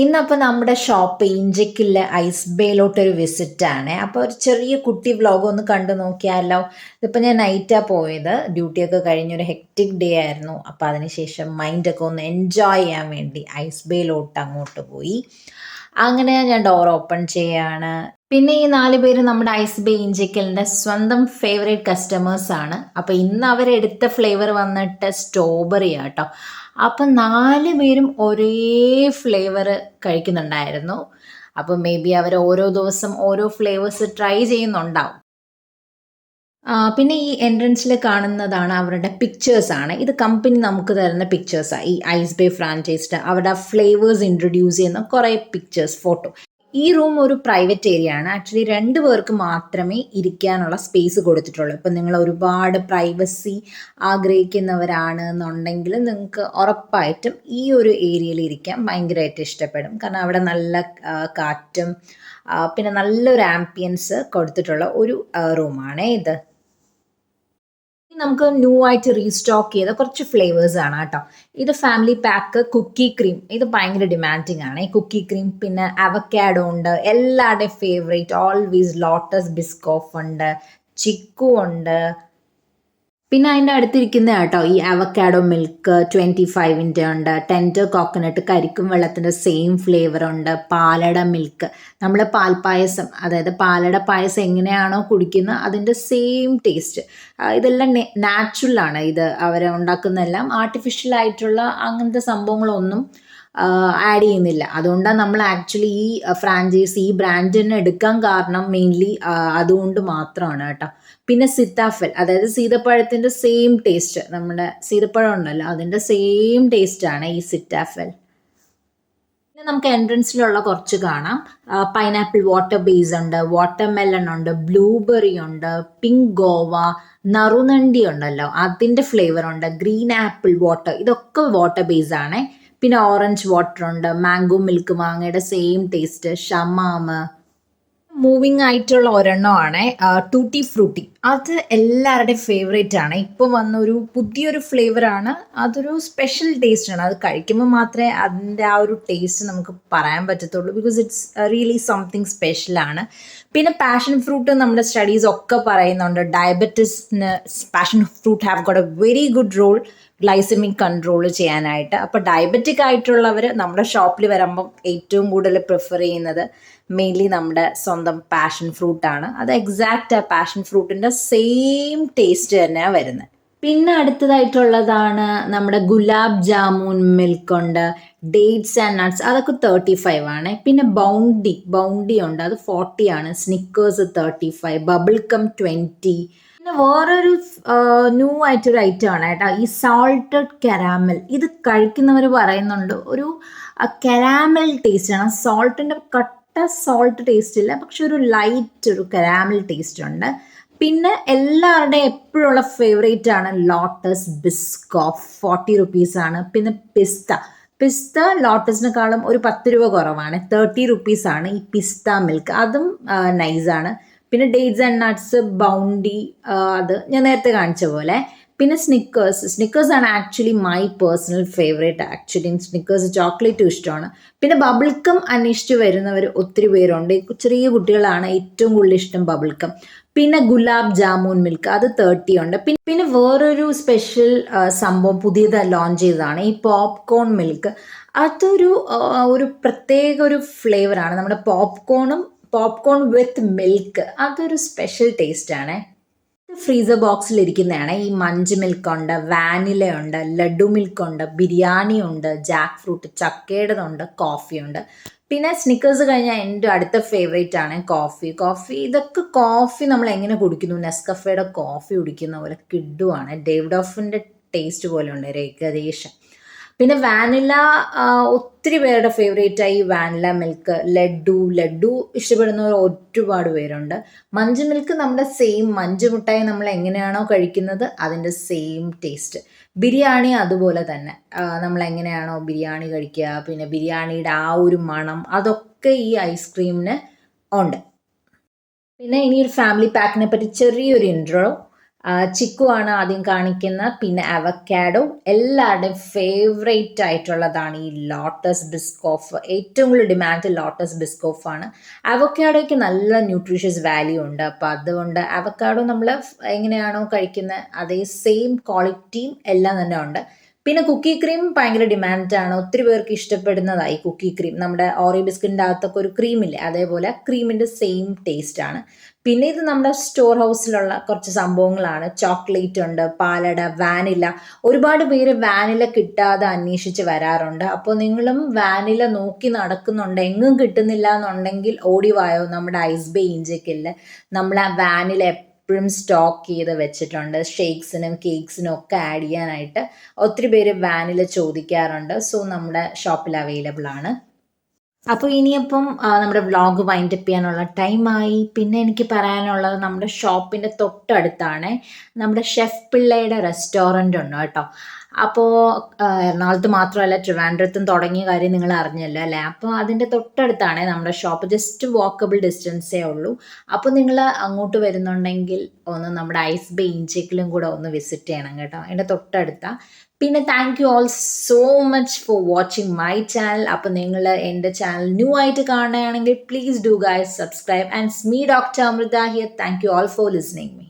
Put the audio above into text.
ഇന്നപ്പോൾ നമ്മുടെ shop ഇഞ്ചക്കിലെ ice ബേയിലോട്ടൊരു വിസിറ്റാണ്. അപ്പോൾ ഒരു ചെറിയ കുട്ടി വ്ലോഗ് ഒന്ന് കണ്ടു നോക്കിയാലോ. ഇതിപ്പോൾ ഞാൻ നൈറ്റാണ് പോയത്, ഡ്യൂട്ടിയൊക്കെ കഴിഞ്ഞൊരു ഹെക്റ്റിക് ഡേ ആയിരുന്നു. അപ്പോൾ അതിനുശേഷം മൈൻഡൊക്കെ ഒന്ന് എൻജോയ് ചെയ്യാൻ വേണ്ടി ഐസ് ബേയിലോട്ട് അങ്ങോട്ട് പോയി. അങ്ങനെ ഞാൻ ഡോർ ഓപ്പൺ ചെയ്യാണ്. പിന്നെ ഈ 4 പേര് നമ്മുടെ ഐസ് ബേ ഇഞ്ചക്കലിൻ്റെ സ്വന്തം ഫേവറേറ്റ് കസ്റ്റമേഴ്സാണ്. അപ്പോൾ ഇന്ന് അവരെടുത്ത ഫ്ലേവർ വന്നിട്ട് സ്ട്രോബെറി ആട്ടോ. അപ്പം 4 പേരും ഒരേ ഫ്ലേവർ കഴിക്കുന്നുണ്ടായിരുന്നു. അപ്പം മേ ബി അവർ ഓരോ ദിവസം ഓരോ ഫ്ലേവേഴ്സ് ട്രൈ ചെയ്യുന്നുണ്ടാവും. പിന്നെ ഈ എൻട്രൻസിൽ കാണുന്നതാണ് അവരുടെ പിക്ചേഴ്സാണ്. ഇത് കമ്പനി നമുക്ക് തരുന്ന പിക്ചേഴ്സാണ്. ഈ ഐസ് ബേ ഫ്രാഞ്ചൈസ്ഡ് അവരുടെ ഫ്ലേവേഴ്സ് ഇൻട്രൊഡ്യൂസ് ചെയ്യുന്ന കുറേ പിക്ചേഴ്സ്, ഫോട്ടോ. ഈ റൂം ഒരു പ്രൈവറ്റ് ഏരിയ ആണ്. ആക്ച്വലി 2 പേർക്ക് മാത്രമേ ഇരിക്കാനുള്ള സ്പേസ് കൊടുത്തിട്ടുള്ളൂ. ഇപ്പം നിങ്ങൾ ഒരുപാട് പ്രൈവസി ആഗ്രഹിക്കുന്നവരാണ് എന്നുണ്ടെങ്കിൽ നിങ്ങൾക്ക് ഉറപ്പായിട്ടും ഈ ഒരു ഏരിയയിൽ ഇരിക്കാൻ ഭയങ്കരമായിട്ട് ഇഷ്ടപ്പെടും. കാരണം അവിടെ നല്ല കാറ്റും പിന്നെ നല്ലൊരു ആംബിയൻസ് കൊടുത്തിട്ടുള്ള ഒരു റൂമാണേ ഇത്. നമുക്ക് ന്യൂ ആയിട്ട് റീസ്റ്റോക്ക് ചെയ്ത കുറച്ച് ഫ്ലേവേഴ്സ് ആണ് കേട്ടോ. ഇത് ഫാമിലി പാക്ക് കുക്കി ക്രീം, ഇത് ഭയങ്കര ഡിമാൻഡിങ് ആണ്. ഈ കുക്കി ക്രീം പിന്നെ അവക്കാഡോ ഉണ്ട്, എല്ലാവരുടെയും ഫേവറേറ്റ് ഓൾവേസ് ലോട്ടസ് ബിസ്കോഫ് ഉണ്ട്, ചിക്കു ഉണ്ട്. പിന്നെ അതിൻ്റെ അടുത്തിരിക്കുന്ന കേട്ടോ ഈ അവക്കാഡോ മിൽക്ക് 25-ൻ്റെ ഉണ്ട്, ടെൻഡർ കോക്കനട്ട് കരിക്കും വെള്ളത്തിൻ്റെ സെയിം ഫ്ലേവർ ഉണ്ട്, പാലട മിൽക്ക്, നമ്മൾ പാൽപ്പായസം അതായത് പാലട പായസം എങ്ങനെയാണോ കുടിക്കുന്നത് അതിൻ്റെ സെയിം ടേസ്റ്റ്. ഇതെല്ലാം നാച്ചുറലാണ്. ഇത് അവർ ഉണ്ടാക്കുന്നതെല്ലാം ആർട്ടിഫിഷ്യൽ ആയിട്ടുള്ള അങ്ങനത്തെ സംഭവങ്ങളൊന്നും ആഡ് ചെയ്യുന്നില്ല. അതുകൊണ്ടാണ് നമ്മൾ ആക്ച്വലി ഈ ഫ്രാഞ്ചൈസി ഈ ബ്രാൻഡ് തന്നെ എടുക്കാൻ കാരണം മെയിൻലി അതുകൊണ്ട് മാത്രമാണ് കേട്ടോ. പിന്നെ സിത്താഫൽ അതായത് സീതപ്പഴത്തിൻ്റെ സെയിം ടേസ്റ്റ്, നമ്മുടെ സീതപ്പഴം ഉണ്ടല്ലോ അതിൻ്റെ സെയിം ടേസ്റ്റാണ് ഈ സിത്താഫൽ. പിന്നെ നമുക്ക് എൻട്രൻസിലുള്ള കുറച്ച് കാണാം. പൈനാപ്പിൾ വാട്ടർ ബേസ് ഉണ്ട്, വാട്ടർമെലൺ ഉണ്ട്, ബ്ലൂബെറി ഉണ്ട്, പിങ്ക് ഗോവ, നറുനണ്ടി ഉണ്ടല്ലോ അതിൻ്റെ ഫ്ലേവർ ഉണ്ട്, ഗ്രീൻ ആപ്പിൾ വാട്ടർ, ഇതൊക്കെ വാട്ടർ ബേസ് ആണ്. പിന്നെ ഓറഞ്ച് വാട്ടർ ഉണ്ട്, മാംഗോ മിൽക്ക് മാങ്ങയുടെ സെയിം ടേസ്റ്റ്, ഷമാമ്. മൂവിങ് ആയിട്ടുള്ള ഒരെണ്ണമാണ് ടൂട്ടി ഫ്രൂട്ടി. അത് എല്ലാവരുടെയും ഫേവറേറ്റ് ആണ്. ഇപ്പം വന്നൊരു പുതിയൊരു ഫ്ലേവറാണ്. അതൊരു സ്പെഷ്യൽ ടേസ്റ്റാണ്. അത് കഴിക്കുമ്പോൾ മാത്രമേ അതിൻ്റെ ആ ഒരു ടേസ്റ്റ് നമുക്ക് പറയാൻ പറ്റത്തുള്ളൂ. ബിക്കോസ് ഇറ്റ്സ് റിയലി സംതിങ് സ്പെഷ്യലാണ്. പിന്നെ പാഷൻ ഫ്രൂട്ട് നമ്മുടെ സ്റ്റഡീസ് ഒക്കെ പറയുന്നുണ്ട് ഡയബറ്റിസിന് passion fruit have got a very good role glycemic control ചെയ്യാനായിട്ട്. അപ്പോൾ ഡയബറ്റിക് ആയിട്ടുള്ളവർ നമ്മുടെ ഷോപ്പിൽ വരുമ്പം ഏറ്റവും കൂടുതൽ പ്രിഫർ ചെയ്യുന്നത് മെയിൻലി നമ്മുടെ സ്വന്തം പാഷൻ ഫ്രൂട്ടാണ്. അത് എക്സാക്റ്റ് ആ പാഷൻ ഫ്രൂട്ടിൻ്റെ സെയിം ടേസ്റ്റ് തന്നെയാണ് വരുന്നത്. പിന്നെ അടുത്തതായിട്ടുള്ളതാണ് നമ്മുടെ ഗുലാബ് ജാമുൻ മിൽക്ക് ഉണ്ട്, ഡേറ്റ്സ് ആൻഡ് നട്ട്സ്, അതൊക്കെ 35 ആണ്. പിന്നെ ബൗണ്ടി ഉണ്ട്, അത് 40 ആണ്. Snickers 35, bubblegum 20. പിന്നെ വേറൊരു ന്യൂ ആയിട്ടൊരു ഐറ്റം ആണ് കേട്ടോ ഈ സാൾട്ടഡ് കരാമൽ. ഇത് കഴിക്കുന്നവർ പറയുന്നുണ്ട് ഒരു കരാമൽ ടേസ്റ്റാണ്. സോൾട്ടിൻ്റെ കട്ട സോൾട്ട് ടേസ്റ്റ് ഇല്ല, പക്ഷെ ഒരു ലൈറ്റ് ഒരു കരാമൽ ടേസ്റ്റ് ഉണ്ട്. പിന്നെ എല്ലാവരുടെയും എപ്പോഴുള്ള ഫേവറേറ്റ് ആണ് ലോട്ടസ് ബിസ്കോഫ്, 40 റുപ്പീസാണ്. പിന്നെ പിസ്ത ലോട്ടസിനെക്കാളും ഒരു 10 രൂപ കുറവാണ്, 30 റുപ്പീസാണ് ഈ പിസ്ത മിൽക്ക്, അതും നൈസാണ്. പിന്നെ ഡേറ്റ്സ് ആൻഡ് നട്ട്സ്, ബൗണ്ടി, അത് ഞാൻ നേരത്തെ കാണിച്ച പോലെ. പിന്നെ സ്നിക്കേഴ്സ് ആണ് actually my personal favourite. Actually Snickers ചോക്ലേറ്റും ഇഷ്ടമാണ്. പിന്നെ ബബിൾക്കം അന്വേഷിച്ച് വരുന്നവർ ഒത്തിരി പേരുണ്ട്. ചെറിയ കുട്ടികളാണ് ഏറ്റവും കൂടുതൽ ഇഷ്ടം ബബിൾക്കം. പിന്നെ ഗുലാബ് ജാമുൻ മിൽക്ക്, അത് 30 ഉണ്ട്. പിന്നെ വേറൊരു സ്പെഷ്യൽ സംഭവം പുതിയതായി ലോഞ്ച് ചെയ്തതാണ് ഈ പോപ്കോൺ മിൽക്ക്. അതൊരു ഒരു പ്രത്യേക ഒരു ഫ്ലേവറാണ്. നമ്മുടെ പോപ്കോൺ വിത്ത് മിൽക്ക്, അതൊരു സ്പെഷ്യൽ ടേസ്റ്റാണ്. ഫ്രീസർ ബോക്സിലിരിക്കുന്നതാണ്. ഈ മഞ്ച് മിൽക്ക് ഉണ്ട്, വാനില ഉണ്ട്, ലഡു മിൽക്ക് ഉണ്ട്, ബിരിയാണി ഉണ്ട്, ജാക്ക് ഫ്രൂട്ട്, ചക്കയുടേതുണ്ട്, കോഫി ഉണ്ട്. പിന്നെ സ്നിക്കേഴ്സ് കഴിഞ്ഞാൽ എൻ്റെ അടുത്ത ഫേവറേറ്റ് ആണ് കോഫി. ഇതൊക്കെ കോഫി നമ്മൾ എങ്ങനെ കുടിക്കുന്നു, നെസ്കഫയുടെ കോഫി കുടിക്കുന്ന പോലെ കിഡുവാണ്. ഡേവിഡോഫിൻ്റെ ടേസ്റ്റ് പോലെ ഉണ്ട് ഏകദേശം. പിന്നെ വാനില ഒത്തിരി പേരുടെ ഫേവറേറ്റായി വാനില മിൽക്ക്. ലഡു ഇഷ്ടപ്പെടുന്നവർ ഒരുപാട് പേരുണ്ട്. മഞ്ച് മിൽക്ക് നമ്മുടെ സെയിം മഞ്ച് മിഠായി നമ്മൾ എങ്ങനെയാണോ കഴിക്കുന്നത് അതിൻ്റെ സെയിം ടേസ്റ്റ്. ബിരിയാണി അതുപോലെ തന്നെ, നമ്മൾ എങ്ങനെയാണോ ബിരിയാണി കഴിക്കുക, പിന്നെ ബിരിയാണിയുടെ ആ ഒരു മണം അതൊക്കെ ഈ ഐസ്ക്രീമിന് ഉണ്ട്. പിന്നെ ഇനി ഒരു ഫാമിലി പാക്കിനെ പറ്റി ചെറിയൊരു ഇൻട്രോ. ചിക്കു ആണ് ആദ്യം കാണിക്കുന്ന, പിന്നെ അവക്കാഡോ. എല്ലാവരുടെയും ഫേവറേറ്റ് ആയിട്ടുള്ളതാണ് ഈ ലോട്ടസ് ബിസ്കോഫ്. ഏറ്റവും കൂടുതൽ ഡിമാൻഡ് ലോട്ടസ് ബിസ്കോഫ് ആണ്. അവക്കാഡോയ്ക്ക് നല്ല ന്യൂട്രീഷ്യസ് വാല്യൂ ഉണ്ട്. അപ്പോൾ അതുകൊണ്ട് അവക്കാഡോ നമ്മൾ എങ്ങനെയാണോ കഴിക്കുന്നത് അതേ സെയിം ക്വാളിറ്റിയും എല്ലാം തന്നെ ഉണ്ട്. പിന്നെ കുക്കി ക്രീം ഭയങ്കര ഡിമാൻഡാണ്. ഒത്തിരി പേർക്ക് ഇഷ്ടപ്പെടുന്നതായി കുക്കി ക്രീം. നമ്മുടെ ഓറിയോ ബിസ്ക്കറ്റിൻ്റെ അകത്തൊക്കെ ഒരു ക്രീമില്ലേ, അതേപോലെ ക്രീമിൻ്റെ സെയിം ടേസ്റ്റ് ആണ്. പിന്നെ ഇത് നമ്മുടെ സ്റ്റോർ ഹൗസിലുള്ള കുറച്ച് സംഭവങ്ങളാണ്. ചോക്ലേറ്റ് ഉണ്ട്, പാലട, വാനില. ഒരുപാട് പേര് വാനില കിട്ടാതെ അന്വേഷിച്ച് വരാറുണ്ട്. അപ്പോൾ നിങ്ങളും വാനില നോക്കി നടക്കുന്നുണ്ട്, എങ്ങും കിട്ടുന്നില്ല എന്നുണ്ടെങ്കിൽ ഓടിവായോ നമ്മുടെ ഐസ് ബേ ഇഞ്ചക്കില്ല. നമ്മൾ ആ വാനില എപ്പോഴും സ്റ്റോക്ക് ചെയ്ത് വെച്ചിട്ടുണ്ട്. ഷേക്സിനും കേക്സിനും ഒക്കെ ആഡ് ചെയ്യാനായിട്ട് ഒത്തിരി പേര് വാനില ചോദിക്കാറുണ്ട്. സോ നമ്മുടെ ഷോപ്പിൽ അവൈലബിൾ ആണ്. അപ്പോൾ ഇനിയിപ്പം നമ്മുടെ വ്ളോഗ് വൈൻഡപ്പ് ചെയ്യാനുള്ള ടൈമായി. പിന്നെ എനിക്ക് പറയാനുള്ളത് നമ്മുടെ ഷോപ്പിൻ്റെ തൊട്ടടുത്താണ് നമ്മുടെ ഷെഫ് പിള്ളയുടെ റെസ്റ്റോറൻ്റ് ഉണ്ട് കേട്ടോ. അപ്പോൾ എറണാകുളത്ത് മാത്രമല്ല ട്രിവാൻഡ്രത്തും തുടങ്ങിയ കാര്യം നിങ്ങൾ അറിഞ്ഞല്ലോ അല്ലേ. അപ്പോൾ അതിൻ്റെ തൊട്ടടുത്താണ് നമ്മുടെ ഷോപ്പ്. ജസ്റ്റ് വാക്കബിൾ ഡിസ്റ്റൻസേ ഉള്ളൂ. അപ്പോൾ നിങ്ങൾ അങ്ങോട്ട് വരുന്നുണ്ടെങ്കിൽ ഒന്ന് നമ്മുടെ ഐസ് ബേ ഇഞ്ചക്കിലും കൂടെ ഒന്ന് വിസിറ്റ് ചെയ്യണം കേട്ടോ. അതിൻ്റെ തൊട്ടടുത്താണ്. പിന്നെ thank you all so much for watching my channel. അപ്പോൾ നിങ്ങൾ എൻ്റെ ചാനൽ ന്യൂ ആയിട്ട് കാണുകയാണെങ്കിൽ please do guys subscribe. And me doctor Amrita here. Thank you all for listening me.